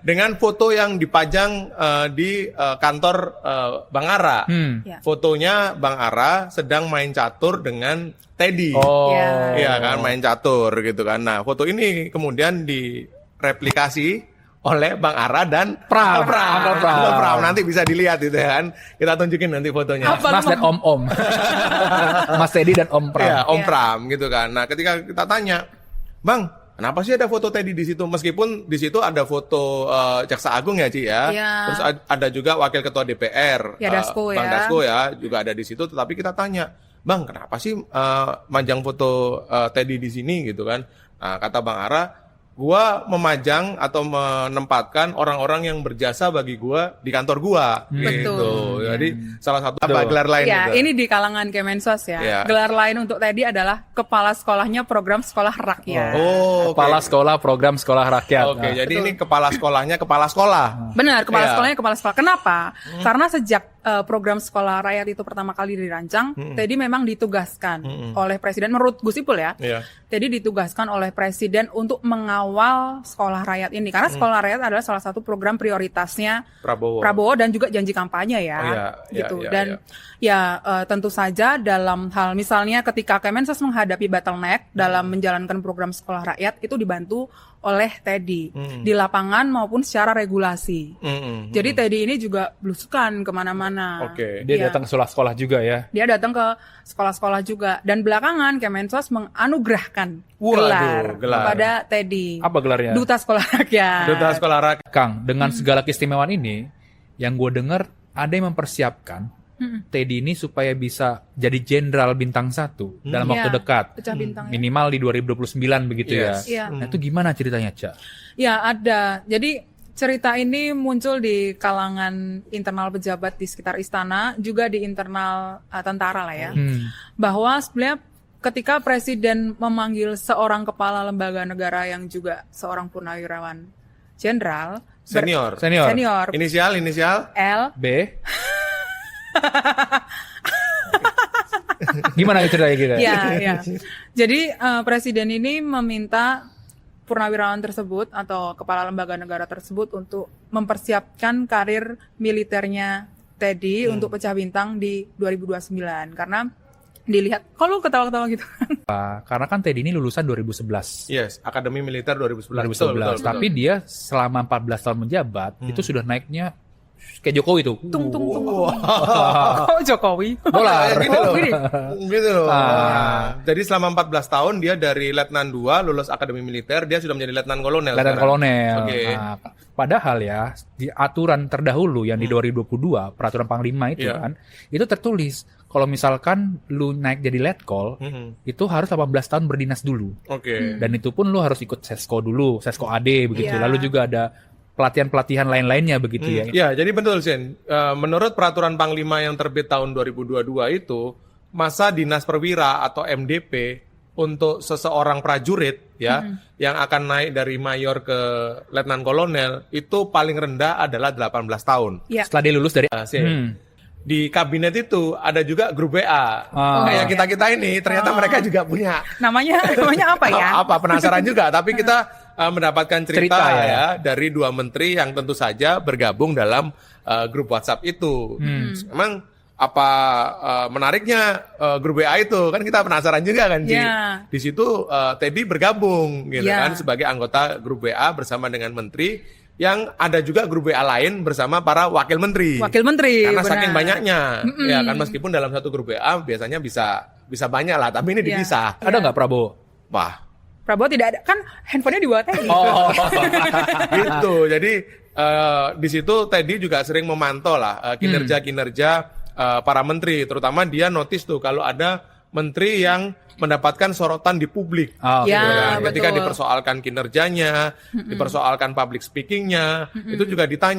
dengan foto yang dipajang di kantor Bang Ara. Ya. Fotonya Bang Ara sedang main catur dengan Teddy. Ya. Iya kan, main catur gitu kan. Nah, foto ini kemudian direplikasi oleh Bang Ara dan Pram. Pram. Nanti bisa dilihat itu ya kan. Kita tunjukin nanti fotonya. Apa? Mas dan Om. Mas Teddy dan Om Pram. Iya, Om Pram gitu kan. Nah, ketika kita tanya, "Bang, kenapa sih ada foto Teddy di situ?" Meskipun di situ ada foto Jaksa Agung ya, Ci ya. Iya. Terus ada juga Wakil Ketua DPR, Ya, Dasko Bang ya. Dasko ya, juga ada di situ. Tetapi kita tanya, "Bang, kenapa sih manjang foto Teddy di sini?" gitu kan. Nah, kata Bang Ara, gua memajang atau menempatkan orang-orang yang berjasa bagi gua di kantor gua gitu. Betul. Jadi salah satu apa gelar lain Ya, itu? ini di kalangan Kemensos ya. Ya. Gelar lain untuk Teddy adalah Kepala Sekolahnya Program Sekolah Rakyat. Oh, oke. Kepala sekolah program sekolah rakyat. Oke, Nah, jadi ini kepala sekolahnya kepala sekolah. Benar, kepala Iya. sekolahnya kepala sekolah. Kenapa? Karena sejak program sekolah rakyat itu pertama kali dirancang, Teddy memang ditugaskan oleh Presiden, menurut Gus Ipul ya. Iya. Teddy ditugaskan oleh Presiden untuk mengawal sekolah rakyat ini. Karena sekolah rakyat adalah salah satu program prioritasnya Prabowo. dan juga janji kampanye ya. Oh, iya, gitu. iya, Dan tentu saja dalam hal misalnya ketika Kemensos menghadapi bottleneck dalam menjalankan program sekolah rakyat itu dibantu oleh Teddy di lapangan maupun secara regulasi. Jadi Teddy ini juga belusukan kemana-mana. Oke. dia Iya. datang ke sekolah-sekolah juga ya. Dia datang ke sekolah-sekolah juga. Dan belakangan Kemensos menganugerahkan gelar kepada Teddy. Apa gelarnya? Duta Sekolah Rakyat. Duta Sekolah Rakyat. Kang, dengan segala keistimewaan ini, yang gue dengar ada yang mempersiapkan Teddy ini supaya bisa jadi jenderal bintang 1 dalam waktu Iya, dekat. pecah bintang ya. Minimal di 2029 begitu Yes. Iya. ya. Nah, itu gimana ceritanya, Ca? Ya, ada. Jadi cerita ini muncul di kalangan internal pejabat di sekitar istana, juga di internal tentara lah ya. Bahwa sebenarnya ketika Presiden memanggil seorang kepala lembaga negara yang juga seorang purnawirawan jenderal, Senior. senior, Inisial. L, B. Gimana ceritanya kita? ya. Jadi Presiden ini meminta purnawirawan tersebut atau kepala lembaga negara tersebut untuk mempersiapkan karir militernya Teddy untuk pecah bintang di 2029 karena dilihat kalau ketawa-ketawa gitu. Karena kan Teddy ini lulusan 2011. Yes, Akademi Militer 2011. 2011. Tapi dia selama 14 tahun menjabat itu sudah naiknya kayak Jokowi tuh. Tung. Kok Jokowi? Dolar. Gitu loh. Gini. Gitu loh. Jadi selama 14 tahun dia dari Letnan 2 lulus Akademi Militer, dia sudah menjadi Letnan Kolonel. Letnan sekarang. Kolonel. Oke. Nah, padahal ya di aturan terdahulu yang di 2022 peraturan Panglima itu Iya. kan itu tertulis kalau misalkan lu naik jadi letkol itu harus 18 tahun berdinas dulu. Oke. Dan itu pun lu harus ikut sesko dulu, sesko AD begitu. Iya. Lalu juga ada pelatihan-pelatihan lain-lainnya begitu ya. Ya, jadi betul Sin. Menurut peraturan Panglima yang terbit tahun 2022 itu, masa dinas perwira atau MDP untuk seseorang prajurit ya yang akan naik dari mayor ke letnan kolonel itu paling rendah adalah 18 tahun. Ya. Setelah dia lulus dari Sin. Di kabinet itu ada juga grup WA. Ah. Kayak kita-kita ini ternyata mereka juga punya Namanya apa ya? apa penasaran juga, tapi kita mendapatkan cerita Cerita, ya dari 2 menteri yang tentu saja bergabung dalam grup WhatsApp itu. Emang apa menariknya grup WA itu kan kita penasaran juga kan Ci. Ya. Di situ Teddy bergabung gitu Ya. kan sebagai anggota grup WA bersama dengan menteri yang ada juga grup WA lain bersama para wakil menteri. Wakil Menteri. Karena benar. saking banyaknya, ya kan meskipun dalam satu grup WA biasanya bisa banyak lah, tapi ini Iya. dipisah. ada nggak Prabowo? Wah, Prabowo tidak ada, kan handphonenya di bawah Teddy. Oh, gitu. Jadi di situ Teddy juga sering memantau lah kinerja-kinerja para menteri, terutama dia notice tuh kalau ada menteri yang mendapatkan sorotan di publik. Oh, Ya, Gitu kan. Ketika betul. dipersoalkan kinerjanya, dipersoalkan public speakingnya, itu juga ditanya.